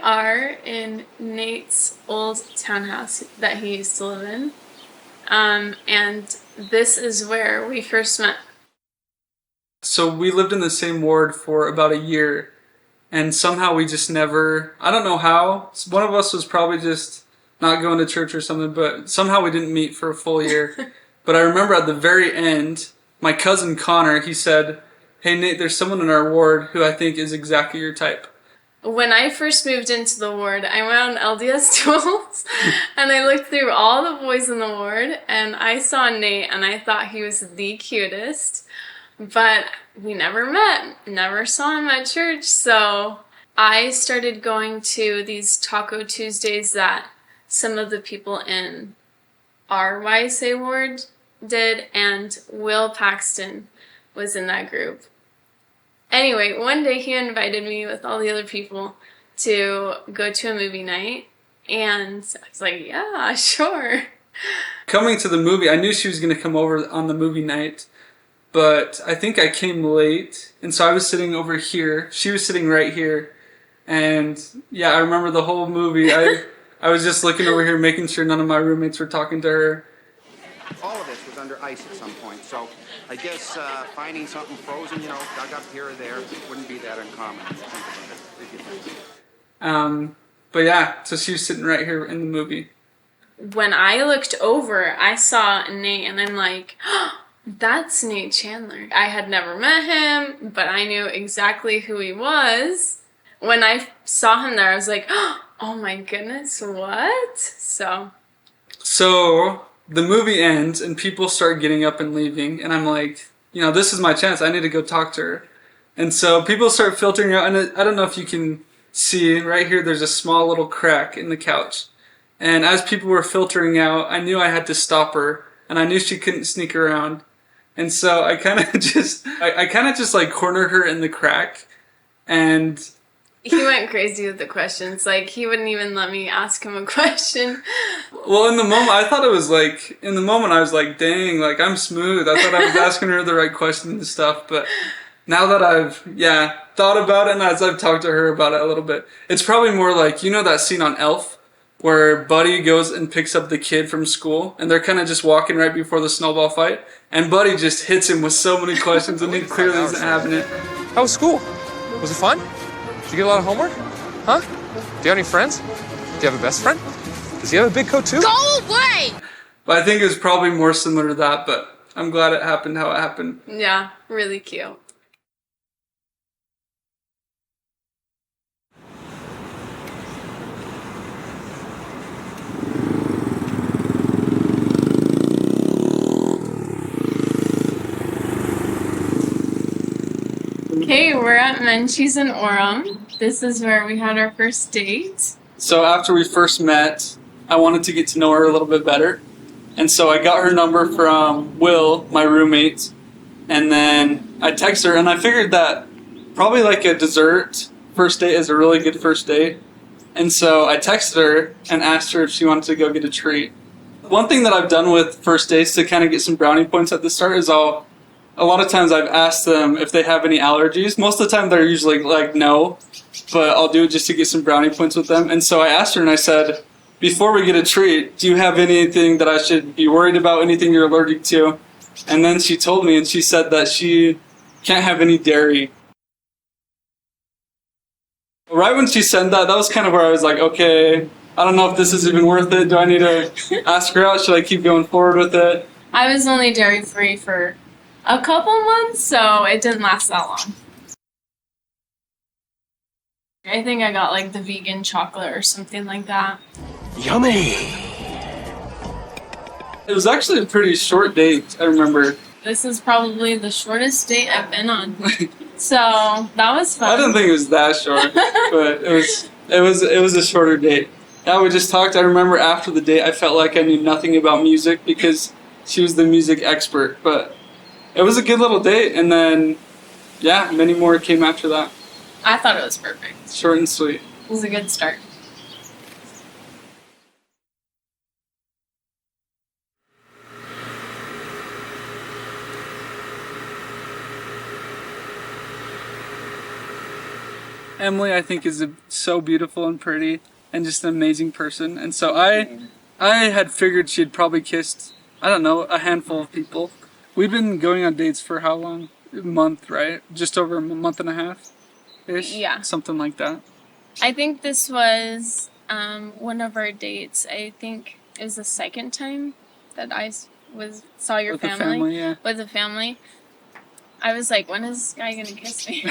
are in Nate's old townhouse that he used to live in. And this is where we first met. So we lived in the same ward for about a year, and somehow we just never, I don't know how, one of us was probably just not going to church or something, but somehow we didn't meet for a full year. But I remember at the very end, my cousin Connor, he said, "Hey Nate, there's someone in our ward who I think is exactly your type." When I first moved into the ward, I went on LDS tools and I looked through all the boys in the ward and I saw Nate and I thought he was the cutest, but we never met, never saw him at church. So I started going to these Taco Tuesdays that some of the people in our YSA ward did, and Will Paxton was in that group. Anyway, one day he invited me with all the other people to go to a movie night, and I was like, yeah, sure. Coming to the movie, I knew she was going to come over on the movie night, but I think I came late, and so I was sitting over here. She was sitting right here, and yeah, I remember the whole movie. I was just looking over here, making sure none of my roommates were talking to her. All of this was under ice at some point, so I guess finding something frozen, dug up here or there, wouldn't be that uncommon. But yeah, so she was sitting right here in the movie. When I looked over, I saw Nate, and I'm like, oh, that's Nate Chandler. I had never met him, but I knew exactly who he was. When I saw him there, I was like, oh my goodness, what? So the movie ends and people start getting up and leaving, and I'm like, this is my chance. I need to go talk to her. And so people start filtering out, and I don't know if you can see right here, there's a small little crack in the couch. And as people were filtering out, I knew I had to stop her, and I knew she couldn't sneak around. And so I kind of just like cornered her in the crack, and he went crazy with the questions. Like, he wouldn't even let me ask him a question. Well, in the moment, I was like, dang, like, I'm smooth. I thought I was asking her the right questions and stuff. But now that I've, thought about it, and as I've talked to her about it a little bit, it's probably more like, that scene on Elf where Buddy goes and picks up the kid from school, and they're kind of just walking right before the snowball fight, and Buddy just hits him with so many questions, and he clearly isn't having it. How was school? Was it fun? Did you get a lot of homework? Huh? Do you have any friends? Do you have a best friend? Does he have a big coat too? Go away! But I think it was probably more similar to that, but I'm glad it happened how it happened. Yeah, really cute. Okay, we're at Menchie's in Orem. This is where we had our first date. So after we first met, I wanted to get to know her a little bit better. And so I got her number from Will, my roommate, and then I texted her, and I figured that probably like a dessert first date is a really good first date. And so I texted her and asked her if she wanted to go get a treat. One thing that I've done with first dates to kind of get some brownie points at the start is a lot of times I've asked them if they have any allergies. Most of the time they're usually like, no, but I'll do it just to get some brownie points with them. And so I asked her and I said, before we get a treat, do you have anything that I should be worried about, anything you're allergic to? And then she told me, and she said that she can't have any dairy. Right when she said that was kind of where I was like, okay, I don't know if this is even worth it. Do I need to ask her out? Should I keep going forward with it? I was only dairy-free for a couple months, so it didn't last that long. I think I got like the vegan chocolate or something like that. Yummy! It was actually a pretty short date, I remember. This is probably the shortest date I've been on. So that was fun. I didn't think it was that short, but it was a shorter date. Yeah, we just talked. I remember after the date, I felt like I knew nothing about music because she was the music expert, but it was a good little date, and then, yeah, many more came after that. I thought it was perfect. Short and sweet. It was a good start. Emily, I think, is so beautiful and pretty and just an amazing person. And so I had figured she'd probably kissed, I don't know, a handful of people. We've been going on dates for how long? A month, right? Just over a month and a half-ish? Yeah. Something like that. I think this was one of our dates. I think it was the second time that I saw your With the family, yeah. With the family. I was like, when is this guy gonna kiss me?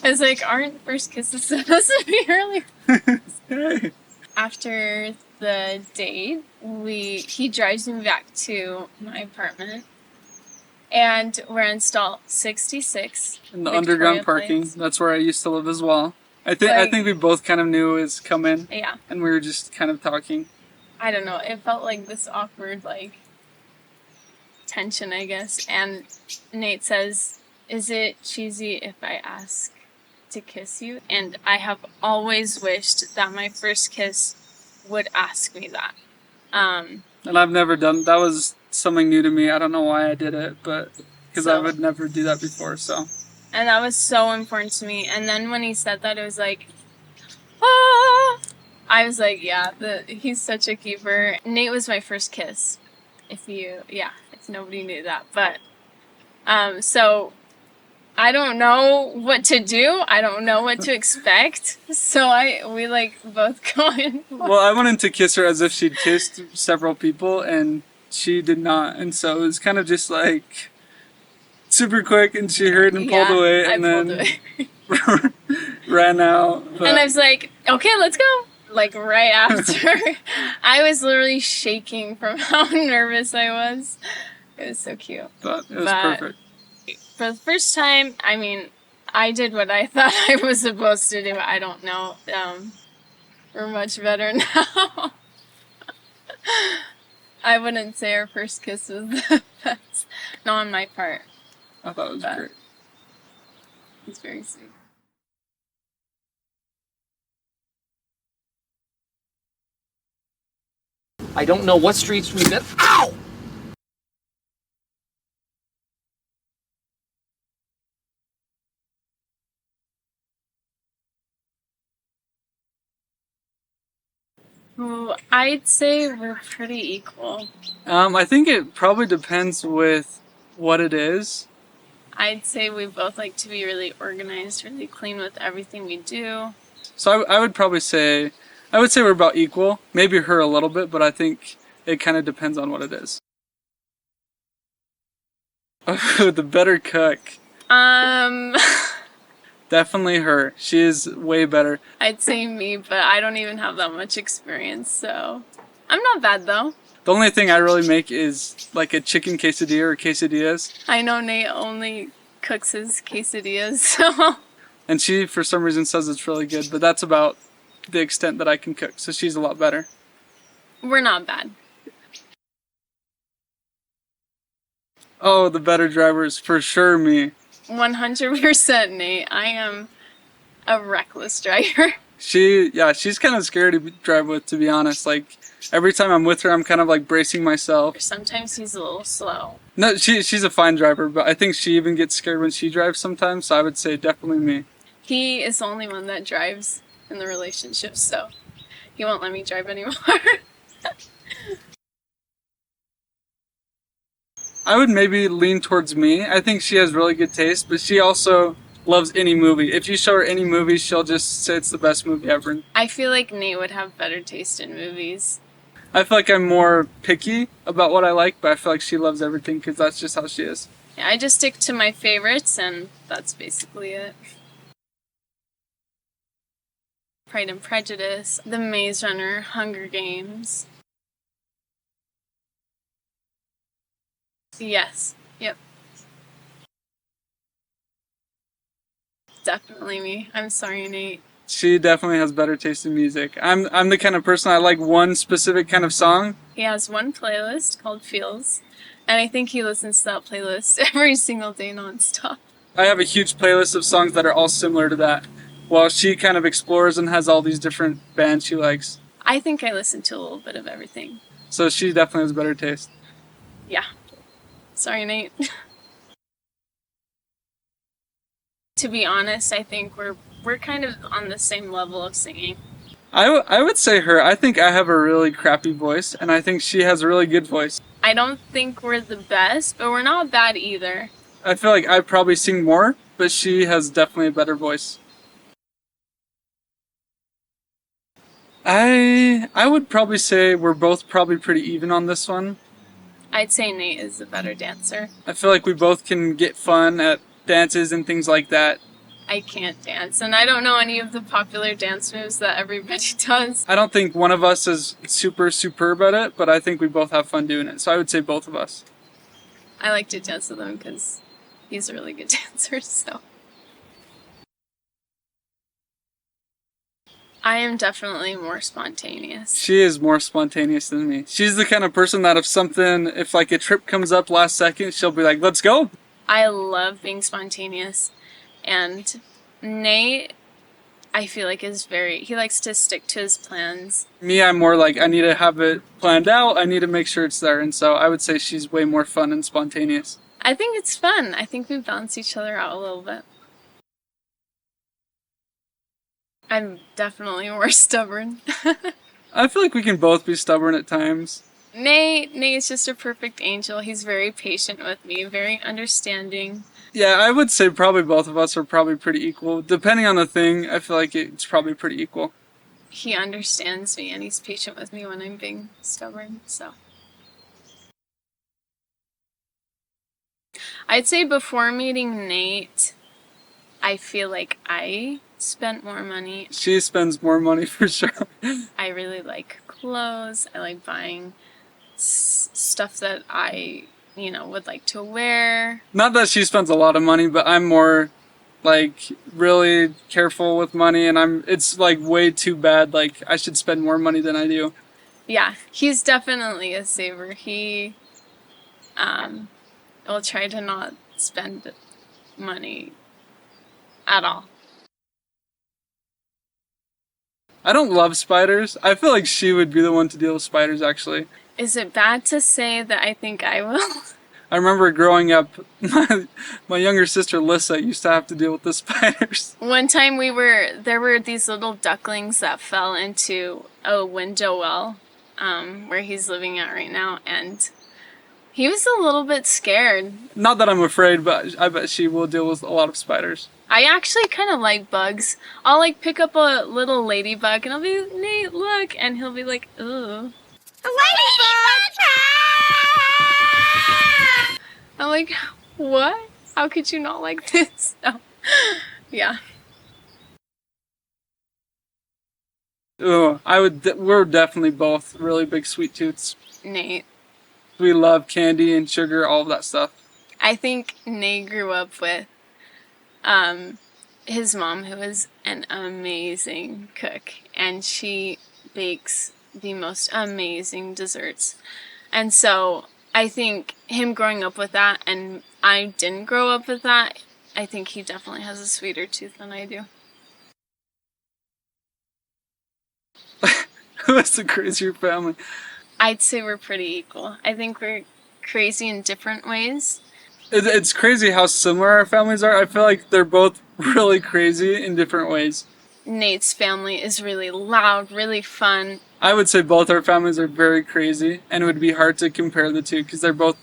I was like, aren't first kisses supposed to be early? After the date, he drives me back to my apartment, and we're in stall 66. In the Victoria underground parking. Place. That's where I used to live as well. I think we both kind of knew it was coming. Yeah. And we were just kind of talking. I don't know. It felt like this awkward, tension, I guess. And Nate says, "Is it cheesy if I ask to kiss you?" And I have always wished that my first kiss would ask me that. And I've never done, that was something new to me. I don't know why I did it, but because I would never do that before, so. And that was so important to me. And then when he said that, it was like, ah! I was like, yeah, he's such a keeper. Nate was my first kiss. If nobody knew that. But, so I don't know what to do. I don't know what to expect. So we both go in. Well, I wanted to kiss her as if she'd kissed several people, and she did not. And so it was kind of just like super quick, and she heard and pulled away, and then ran out. But and I was like, okay, let's go. Right after, I was literally shaking from how nervous I was. It was so cute. But it was perfect. For the first time, I mean, I did what I thought I was supposed to do. I don't know. We're much better now. I wouldn't say our first kiss was the best. Not on my part. I thought it was great. It's very sweet. I don't know what streets we've been. Ow! Ooh, I'd say we're pretty equal. I think it probably depends with what it is. I'd say we both like to be really organized, really clean with everything we do. So I would probably say, we're about equal. Maybe her a little bit, but I think it kind of depends on what it is. The better cook. Definitely her. She is way better. I'd say me, but I don't even have that much experience, so I'm not bad though. The only thing I really make is like a chicken quesadilla or quesadillas. I know Nate only cooks his quesadillas, so. And she, for some reason, says it's really good, but that's about the extent that I can cook, so she's a lot better. We're not bad. Oh, the better driver is for sure me. 100% Nate. I am a reckless driver. She's kind of scary to drive with, to be honest. Like, every time I'm with her, I'm kind of like bracing myself. Sometimes he's a little slow. No, she's a fine driver, but I think she even gets scared when she drives sometimes, so I would say definitely me. He is the only one that drives in the relationship, so he won't let me drive anymore. I would maybe lean towards me. I think she has really good taste, but she also loves any movie. If you show her any movie, she'll just say it's the best movie ever. I feel like Nate would have better taste in movies. I feel like I'm more picky about what I like, but I feel like she loves everything because that's just how she is. Yeah, I just stick to my favorites, and that's basically it. Pride and Prejudice, The Maze Runner, Hunger Games. Yes. Yep. Definitely me. I'm sorry, Nate. She definitely has better taste in music. I'm the kind of person I like one specific kind of song. He has one playlist called Feels, and I think he listens to that playlist every single day nonstop. I have a huge playlist of songs that are all similar to that, while she kind of explores and has all these different bands she likes. I think I listen to a little bit of everything. So she definitely has better taste. Yeah. Sorry, Nate. To be honest, I think we're we're kind of on the same level of singing. I would say her. I think I have a really crappy voice, and I think she has a really good voice. I don't think we're the best, but we're not bad either. I feel like I probably sing more, but she has definitely a better voice. I would probably say we're both probably pretty even on this one. I'd say Nate is the better dancer. I feel like we both can get fun at dances and things like that. I can't dance, and I don't know any of the popular dance moves that everybody does. I don't think one of us is super superb at it, but I think we both have fun doing it. So I would say both of us. I like to dance with him because he's a really good dancer, so. I am definitely more spontaneous. She is more spontaneous than me. She's the kind of person that if like a trip comes up last second, she'll be like, let's go. I love being spontaneous. And Nate, I feel like he likes to stick to his plans. Me, I'm more like, I need to have it planned out. I need to make sure it's there. And so I would say she's way more fun and spontaneous. I think it's fun. I think we balance each other out a little bit. I'm definitely more stubborn. I feel like we can both be stubborn at times. Nate's just a perfect angel. He's very patient with me, very understanding. Yeah, I would say probably both of us are probably pretty equal. Depending on the thing, I feel like it's probably pretty equal. He understands me and he's patient with me when I'm being stubborn, so. I'd say before meeting Nate, I feel like I spent more money. She spends more money for sure. I really like clothes. I like buying stuff that I, would like to wear. Not that she spends a lot of money, but I'm more like really careful with money, and it's like way too bad. Like I should spend more money than I do. Yeah, he's definitely a saver. He will try to not spend money at all. I don't love spiders. I feel like she would be the one to deal with spiders, actually. Is it bad to say that I think I will? I remember growing up, my younger sister Lissa used to have to deal with the spiders. One time there were these little ducklings that fell into a window well, where he's living at right now, and he was a little bit scared. Not that I'm afraid, but I bet she will deal with a lot of spiders. I actually kind of like bugs. I'll like pick up a little ladybug and I'll be, Nate, look, and he'll be like, ooh. A ladybug! I'm like, what? How could you not like this? So, yeah. Ooh, we're definitely both really big sweet tooths. Nate. We love candy and sugar, all of that stuff. I think Nate grew up with his mom, who is an amazing cook, and she bakes the most amazing desserts. And so I think him growing up with that, and I didn't grow up with that, I think he definitely has a sweeter tooth than I do. Who has the crazier family? I'd say we're pretty equal. I think we're crazy in different ways. It's crazy how similar our families are. I feel like they're both really crazy in different ways. Nate's family is really loud, really fun. I would say both our families are very crazy, and it would be hard to compare the two because they're both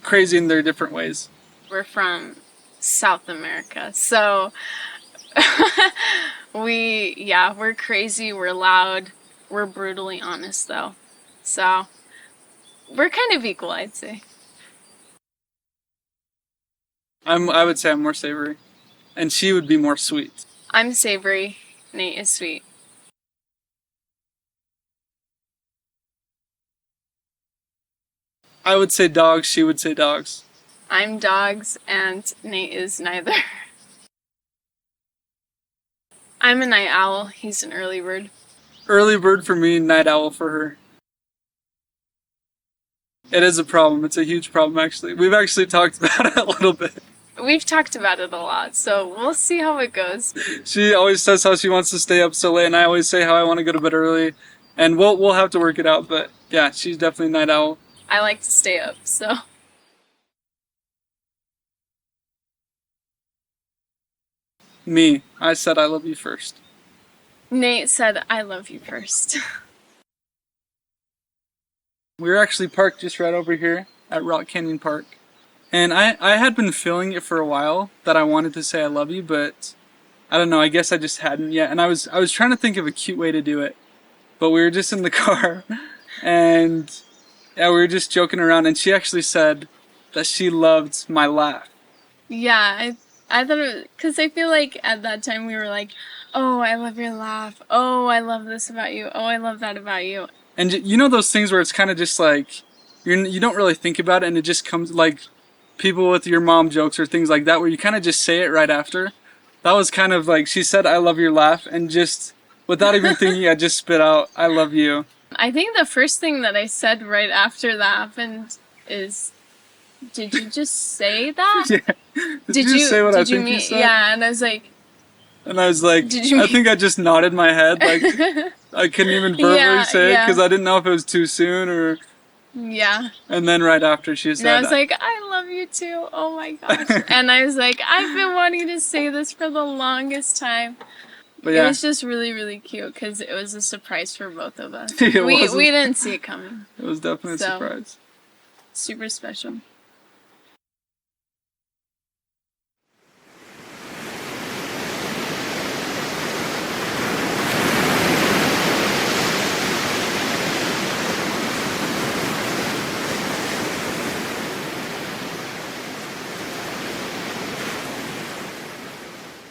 crazy in their different ways. We're from South America, so we're crazy, we're loud, we're brutally honest though. So we're kind of equal, I'd say. I would say I'm more savory, and she would be more sweet. I'm savory, Nate is sweet. I would say dogs, she would say dogs. I'm dogs, and Nate is neither. I'm a night owl, he's an early bird. Early bird for me, night owl for her. It is a problem. It's a huge problem, actually. We've actually talked about it a little bit. We've talked about it a lot, so we'll see how it goes. She always says how she wants to stay up so late, and I always say how I want to go to bed early. And we'll have to work it out, but yeah, she's definitely night owl. I like to stay up, so. Me. I said I love you first. Nate said, I love you first. We were actually parked just right over here at Rock Canyon Park. And I had been feeling it for a while that I wanted to say I love you, but I don't know, I guess I just hadn't yet. And I was trying to think of a cute way to do it. But we were just in the car and yeah, we were just joking around, and she actually said that she loved my laugh. Yeah, I thought it was, because I feel like at that time we were like, oh, I love your laugh. Oh, I love this about you. Oh, I love that about you. And you know those things where it's kind of just like, you don't really think about it, and it just comes, like people with your mom jokes or things like that, where you kind of just say it right after. That was kind of like, she said, I love your laugh, and just, without even thinking, I just spit out, I love you. I think the first thing that I said right after that happened is, did you just say that? Yeah. Did you say what I think you said? Yeah, and I was like, did you I think I just nodded my head, like, I couldn't even verbally say it, because I didn't know if it was too soon, or... Yeah. And then right after she said... And I was like, I love you too, oh my gosh. And I was like, I've been wanting to say this for the longest time. But yeah. It was just really, really cute, because it was a surprise for both of us. We didn't see it coming. It was definitely a surprise. Super special.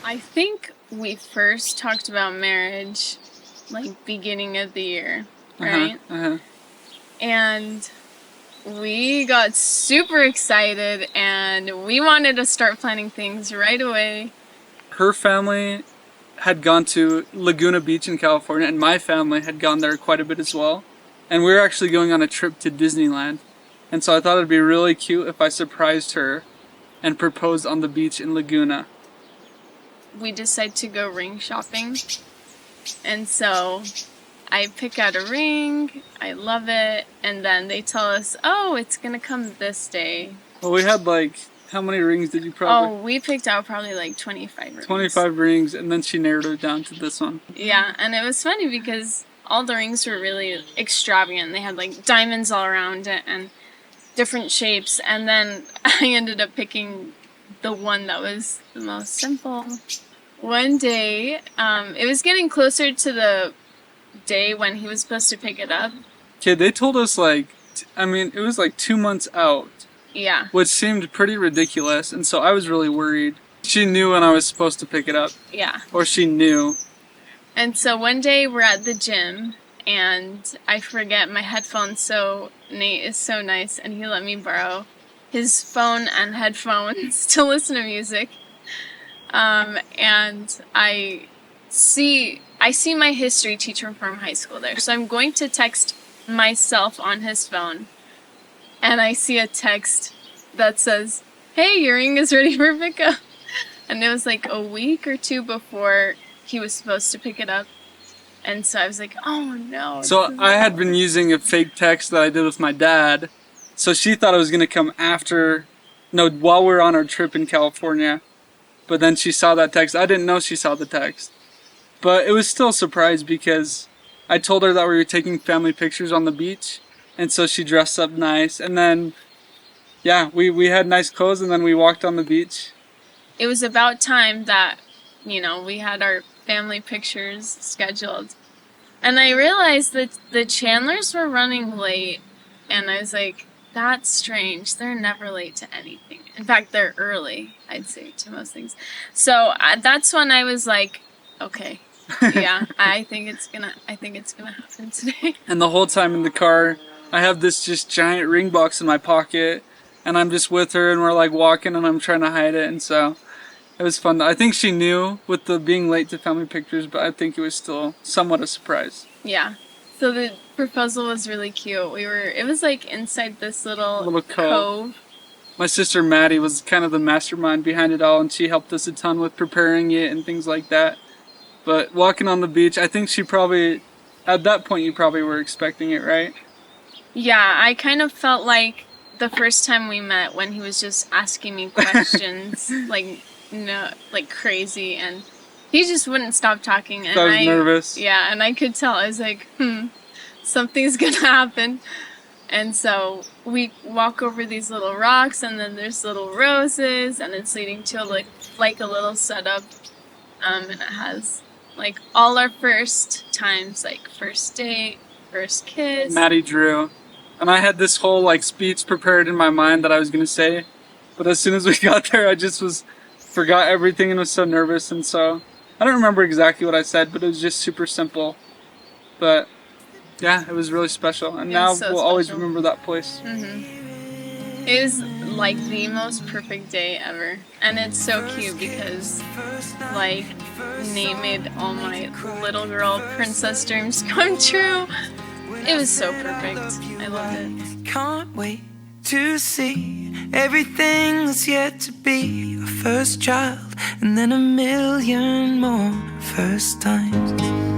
I think we first talked about marriage, like, beginning of the year, right? And we got super excited, and we wanted to start planning things right away. Her family had gone to Laguna Beach in California, and my family had gone there quite a bit as well. And we were actually going on a trip to Disneyland. And so I thought it'd be really cute if I surprised her and proposed on the beach in Laguna. We decided to go ring shopping, and so I pick out a ring, I love it, and then they tell us, oh, it's gonna come this day. Well, we had like, how many rings did you probably? Oh, we picked out probably like 25 rings. 25 rings, and then she narrowed it down to this one. Yeah, and it was funny because all the rings were really extravagant. They had like diamonds all around it and different shapes, and then I ended up picking the one that was the most simple. One day, it was getting closer to the day when he was supposed to pick it up. Okay, they told us like, it was like 2 months out. Yeah. Which seemed pretty ridiculous, and so I was really worried. She knew when I was supposed to pick it up. Yeah. Or she knew. And so one day we're at the gym, and I forget my headphones, so Nate is so nice, and he let me borrow his phone and headphones to listen to music. And I see my history teacher from high school there. So I'm going to text myself on his phone, and I see a text that says, hey, your ring is ready for pickup. And it was like a week or two before he was supposed to pick it up. And so I was like, oh no. So I had been using a fake text that I did with my dad. So she thought it was going to come while we were on our trip in California. But then she saw that text. I didn't know she saw the text. But it was still a surprise because I told her that we were taking family pictures on the beach. And so she dressed up nice. And then, yeah, we had nice clothes, and then we walked on the beach. It was about time that, we had our family pictures scheduled. And I realized that the Chandlers were running late. And I was like, that's strange. They're never late to anything. In fact, they're early, I'd say, to most things. So that's when I was like, okay, yeah, I think it's gonna happen today. And the whole time in the car, I have this just giant ring box in my pocket, and I'm just with her, and we're like walking, and I'm trying to hide it, and so it was fun. I think she knew with the being late to family pictures, but I think it was still somewhat a surprise. Yeah. So the proposal was really cute. It was like inside this little cove. My sister Maddie was kind of the mastermind behind it all, and she helped us a ton with preparing it and things like that. But walking on the beach, I think at that point you probably were expecting it, right? Yeah, I kind of felt like the first time we met when he was just asking me questions, like like crazy, and he just wouldn't stop talking. And I was nervous. Yeah, and I could tell. I was like, something's gonna happen. And so we walk over these little rocks, and then there's little roses, and it's leading to like a little setup, and it has like all our first times, like first date, first kiss. Maddie drew. And I had this whole like speech prepared in my mind that I was gonna say. But as soon as we got there, I just forgot everything and was so nervous. And so I don't remember exactly what I said, but it was just super simple. But yeah, it was really special. And now so we'll always special. remember that place. It was like the most perfect day ever. And it's so cute because like Nate made all my little girl princess dreams come true. It was so perfect. I loved it. Can't wait to see everything that's yet to be. Our first child, and then a million more first times.